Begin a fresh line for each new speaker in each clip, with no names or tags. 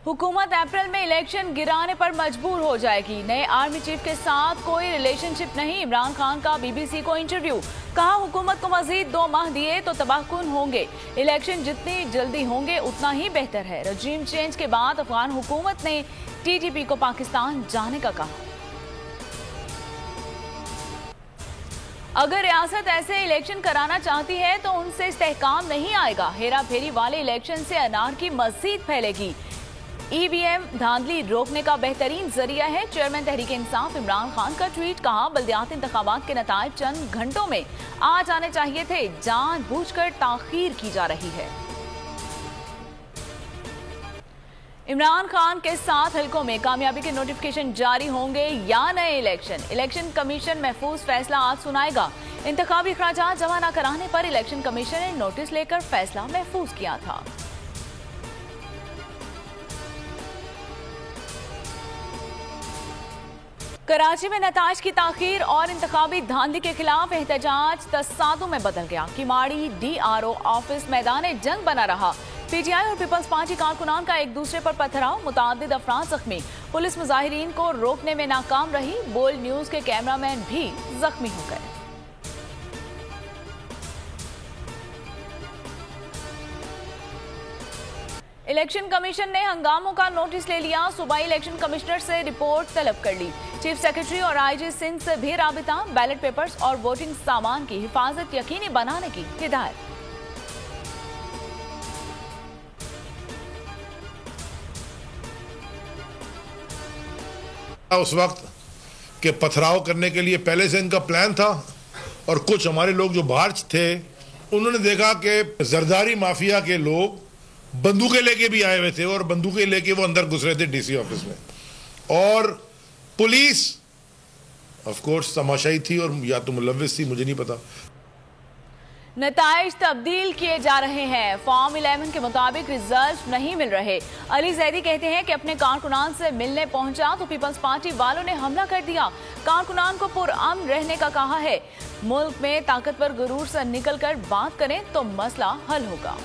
हुकूमत अप्रैल में इलेक्शन गिराने पर मजबूर हो जाएगी। नए आर्मी चीफ के साथ कोई रिलेशनशिप नहीं। इमरान खान का बीबीसी को इंटरव्यू। कहा, हुकूमत को मजीद 2 माह दिए तो तबाहकुन होंगे। इलेक्शन जितनी जल्दी होंगे उतना ही बेहतर है। रजीम चेंज के बाद अफगान हुकूमत ने टीटीपी को पाकिस्तान जाने का कहा। अगर रियासत ऐसे इलेक्शन कराना चाहती है तो उनसे इस्तेहकाम नहीं आएगा। हेरा फेरी वाले इलेक्शन से अनारकी मजीद फैलेगी। ईवीएम धांधली रोकने का बेहतरीन जरिया है। चेयरमैन तहरीक इंसाफ इमरान खान का ट्वीट। कहा, बल्दियाती इंतखाबात के नताइज चंद घंटों में आ जाने चाहिए थे, जानबूझकर ताखीर की जा रही है। इमरान खान के 7 हलकों में कामयाबी के नोटिफिकेशन जारी होंगे या नए इलेक्शन कमीशन महफूज फैसला आज सुनाएगा। इंतखाबी खर्चात जमा न कराने पर इलेक्शन कमीशन ने नोटिस लेकर फैसला महफूज किया था। कराची में नताज की ताखीर और इंतखाबी धांधली के खिलाफ एहतजाज तसादुम में बदल गया। किमाड़ी डीआरओ ऑफिस मैदान जंग बना रहा। पीटीआई और पीपल्स पार्टी कारकुनान का एक दूसरे पर पथराव, मुतादिद अफराद जख्मी। पुलिस मुजाहिरीन को रोकने में नाकाम रही। बोल्ड न्यूज के कैमरामैन भी जख्मी हो गए। इलेक्शन कमीशन ने हंगामों का नोटिस ले लिया। सूबाई इलेक्शन कमिश्नर से रिपोर्ट तलब कर ली। चीफ सेक्रेटरी और आईजी सिंध से भी राबिता। बैलेट पेपर्स और वोटिंग सामान की हिफाजत यकीनी बनाने की हिदायत।
उस वक्त के पथराव करने के लिए पहले से इनका प्लान था और कुछ हमारे लोग जो बाहर थे उन्होंने देखा कि जरदारी माफिया के लोग बंदूकें लेके भी आए हुए थे और बंदूकें लेके वो अंदर घुस रहे थे डीसी ऑफिस में। और पुलिस ऑफ कोर्स तमाशाई थी और या तो मुलव्विस थी, मुझे नहीं पता।
नताइज तब्दील किए जा रहे हैं। फॉर्म 11 के मुताबिक रिजल्ट नहीं मिल रहे। अली जैदी कहते हैं कि अपने कारकुनान से मिलने पहुंचा तो पीपल्स पार्टी वालों ने हमला कर दिया। कारकुनान को पुरअमन रहने का कहा है। मुल्क में ताकतवर गुरूर से निकलकर बात करें तो मसला हल होगा।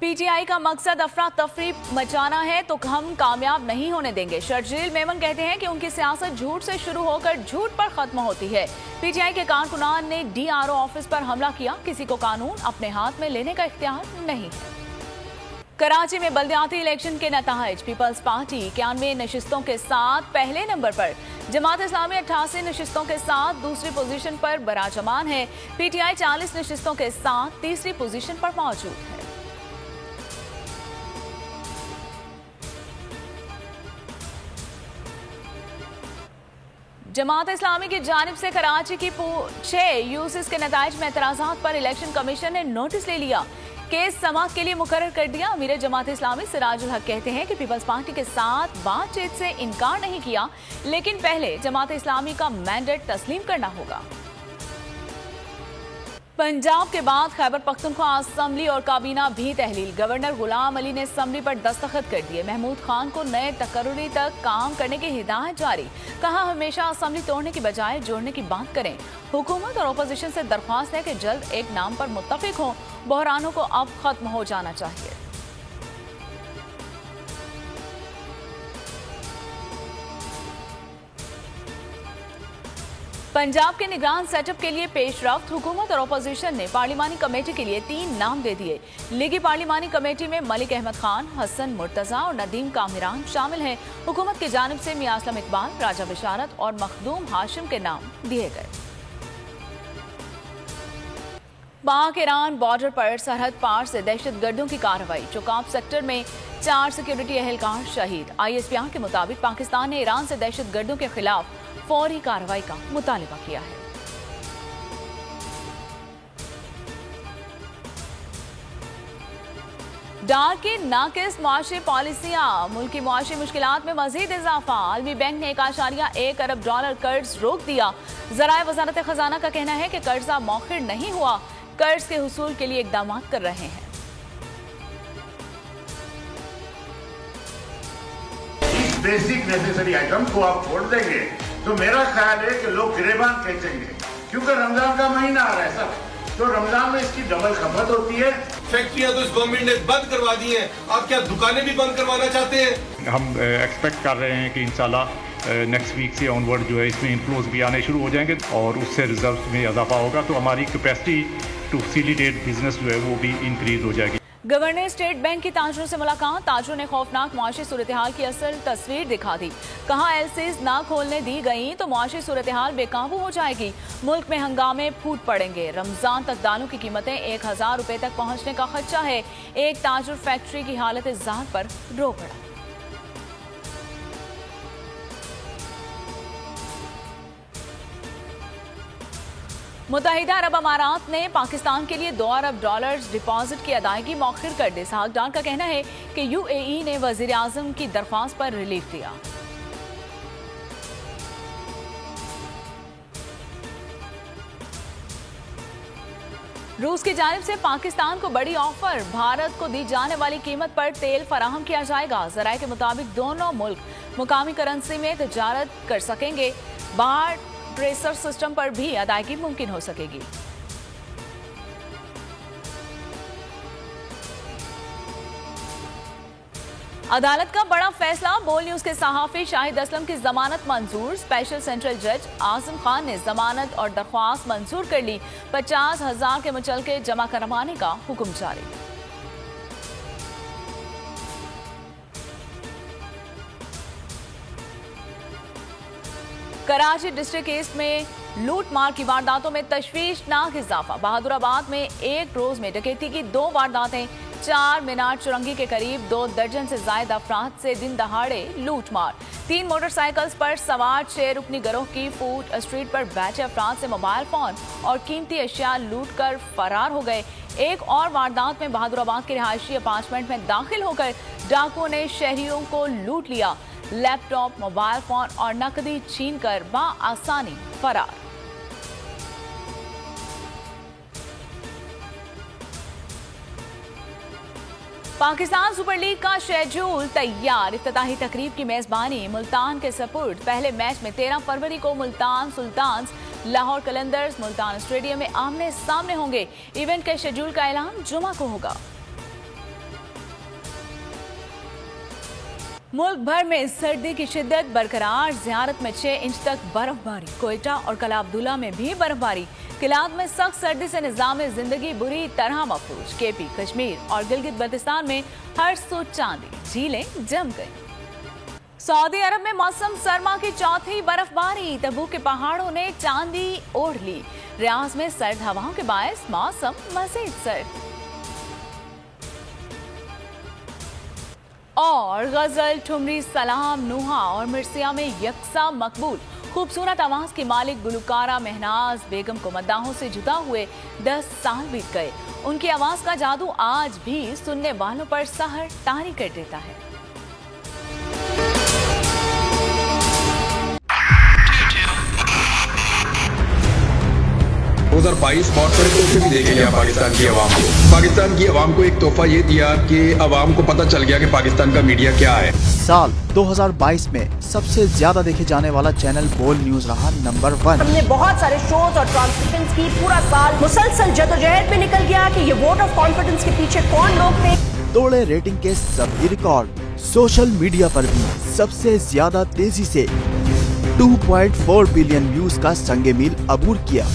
पीटीआई का मकसद अफरा तफरी मचाना है तो हम कामयाब नहीं होने देंगे। शर्जील मेमन कहते हैं कि उनकी सियासत झूठ से शुरू होकर झूठ पर खत्म होती है। पीटीआई के कारकुनान ने डीआरओ ऑफिस पर हमला किया। किसी को कानून अपने हाथ में लेने का इख्तियार नहीं है। कराची में बल्दियाती इलेक्शन के नताइज। पीपल्स पार्टी 91 नशिस्तों के साथ पहले नंबर पर। जमात इस्लामी 88 नशिस्तों के साथ दूसरी पोजीशन पर बराजमान है। पीटीआई 40 नशिस्तों के साथ तीसरी पोजीशन पर मौजूद है। जमात इस्लामी की जानिब से कराची की 6 यूसिस के नताइज में एतराज़ात पर इलेक्शन कमीशन ने नोटिस ले लिया। केस समाअत के लिए मुकर्रर कर दिया। अमीर जमात इस्लामी सिराजुल हक कहते हैं कि पीपल्स पार्टी के साथ बातचीत से इनकार नहीं किया, लेकिन पहले जमात इस्लामी का मैंडेट तस्लीम करना होगा। पंजाब के बाद खैबर पख्तूनख्वा असम्बली और काबीना भी तहलील। गवर्नर गुलाम अली ने असम्बली पर दस्तखत कर दिए। महमूद खान को नए तकर्री तक काम करने की हिदायत जारी। कहा, हमेशा असम्बली तोड़ने की बजाय जोड़ने की बात करें। हुकूमत और अपोजिशन से दरख्वास्त है कि जल्द एक नाम पर मुत्तफिक हों। बहरानों को अब खत्म हो जाना चाहिए। पंजाब के निगरान सेटअप के लिए पेशरफ्त। हुकूमत और अपोजिशन ने पार्लिमानी कमेटी के लिए 3 नाम दे दिए। लीगी पार्लिमानी कमेटी में मलिक अहमद खान, हसन मुर्तजा और नदीम कामिरान शामिल हैं। हुकूमत की जानिब से मियां असलम इकबाल, राजा बिशारत और मखदूम हाशिम के नाम दिए गए। पाक ईरान बॉर्डर पर सरहद पार से दहशतगर्दों की कार्रवाई। चौकाब सेक्टर में 4 सिक्योरिटी एहलकार शहीद। ISPR के मुताबिक पाकिस्तान ने ईरान से दहशतगर्दों के खिलाफ फौरी कार्रवाई का मुतालबा किया है। डार की नाकिस मुआशी पॉलिसियां। मुल्की मुआशी मुश्किलात में मजीद इजाफा। आलमी बैंक ने $1.1 अरब कर्ज रोक दिया। ज़राए वज़ारत खजाना का कहना है कि कर्जा मौखिर नहीं हुआ। कर्ज के हुसूल के लिए इकदाम कर रहे हैं।
इस बेसिक नेसेसरी आइटम को आप छोड़ देंगे तो मेरा ख्याल है कि लोग गिरेबान खींचेंगे, क्योंकि रमजान का महीना आ रहा है सर। तो रमजान में इसकी डबल खपत होती है।
फैक्ट्रियां तो इस गवर्नमेंट ने बंद करवा दी हैं, आप क्या दुकानें भी बंद करवाना चाहते हैं?
हम एक्सपेक्ट कर रहे हैं कि इंशाल्लाह नेक्स्ट वीक से ऑनवर्ड जो है इसमें इनफ्लोज भी आने शुरू हो जाएंगे और उससे रिजर्व में इजाफा होगा, तो हमारी कैपेसिटी टू फैसिलिटेट बिजनेस जो है वो भी इंक्रीज हो जाएगी।
गवर्नर स्टेट बैंक के ताजरों से मुलाकात, ताजरों ने खौफनाक मुआशी सूरत-ए-हाल की असल तस्वीर दिखा दी। कहा एलसीज ना खोलने दी गई तो मुआशी सूरत-ए-हाल बेकाबू हो जाएगी, मुल्क में हंगामे फूट पड़ेंगे। रमजान तक दालों की कीमतें 1000 रुपए तक पहुंचने का खदशा है। एक ताजर फैक्ट्री की हालत ज़ात पर रो पड़ा। मुत्तहिदा अरब अमारात ने पाकिस्तान के लिए $2 अरब डिपॉजिट की अदायगी मौखिर कर दी। इसहाक डार का कहना है कि यूएई ने वजीर आजम की दरख्वास्त पर रिलीफ दिया। रूस की जानिब से पाकिस्तान को बड़ी ऑफर, भारत को दी जाने वाली कीमत पर तेल फराहम किया जाएगा। जराये के मुताबिक दोनों मुल्क मुकामी करेंसी में तिजारत कर सकेंगे। बाढ़ ट्रेसर सिस्टम पर भी अदायगी मुमकिन हो सकेगी। अदालत का बड़ा फैसला, बोल न्यूज के सहाफी शाहिद असलम की जमानत मंजूर। स्पेशल सेंट्रल जज आजम खान ने जमानत और दरख्वास्त मंजूर कर ली। 50,000 के मुचलके जमा करवाने का हुक्म जारी। कराची डिस्ट्रिक्ट ईस्ट में लूट मार की वारदातों में तशवीशनाक इजाफा। बहादुराबाद में एक रोज में डकैती की 2 वारदातें। 4 मीनार चुरंगी के करीब 2 दर्जन से ज्यादा अफराद से दिन दहाड़े लूट मार। 3 मोटरसाइकिल्स पर सवार 6 रुकनी गिरोह की फूट स्ट्रीट पर बैठे अफराद से मोबाइल फोन और कीमती अशिया लूट कर फरार हो गए। एक और वारदात में बहादुराबाद के रिहायशी अपार्टमेंट में दाखिल होकर डाकुओं ने शहरियों को लूट लिया। लैपटॉप, मोबाइल फोन और नकदी छीनकर बआसानी फरार। पाकिस्तान सुपर लीग का शेड्यूल तैयार। इफ्तिताही तकरीब की मेजबानी मुल्तान के सपुर्द। पहले मैच में 13 फरवरी को मुल्तान सुल्तान्स लाहौर कलंदर्स मुल्तान स्टेडियम में आमने सामने होंगे। इवेंट के शेड्यूल का ऐलान जुमा को होगा। मुल्क भर में सर्दी की शिद्दत बरकरार। ज़ियारत में 6 इंच तक बर्फबारी। कोयटा और कला अब्दुल्ला में भी बर्फबारी। किलाद में सख्त सर्दी से निज़ाम जिंदगी बुरी तरह मफलूज। केपी, कश्मीर और गिलगित बल्तिस्तान में हर सू चांदी, झीलें जम गई। सऊदी अरब में मौसम सरमा की चौथी बर्फबारी। तबूक के पहाड़ों ने चांदी ओढ़ ली। रियाज में सर्द हवाओं के बायस मौसम मजीद सर्द। और गजल, ठुमरी, सलाम, नूहा और मिर्सिया में यकसा मकबूल। खूबसूरत आवाज की मालिक गुलकारा महनाज बेगम को मद्दाहों से जुदा हुए 10 साल बीत गए। उनकी आवाज का जादू आज भी सुनने वालों पर सहर तारी कर देता है।
2022 बहुत सारे तोहफे भी देके गया पाकिस्तान की आवाम को। पाकिस्तान की आवाम को एक तोहफा ये दिया कि आवाम को पता चल गया कि पाकिस्तान का मीडिया क्या है।
साल 2022 में सबसे ज्यादा देखे जाने वाला चैनल बोल न्यूज रहा नंबर 1।
हमने बहुत सारे शोज और ट्रांसमिशंस की। पूरा साल मुसलसल जदोजहद में निकल गया कि ये वोट ऑफ कॉन्फिडेंस के पीछे कौन लोग थे।
तोड़े रेटिंग के सभी रिकॉर्ड। सोशल मीडिया पर भी सबसे ज्यादा तेजी से 2.4 बिलियन व्यूज का संगे मील अबूर किया।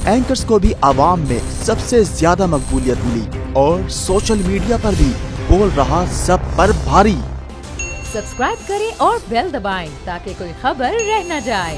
एंकर्स को भी आवाम में सबसे ज्यादा मकबूलियत मिली और सोशल मीडिया पर भी बोल रहा सब पर भारी।
सब्सक्राइब करें और बेल दबाएं ताकि कोई खबर रह न जाए।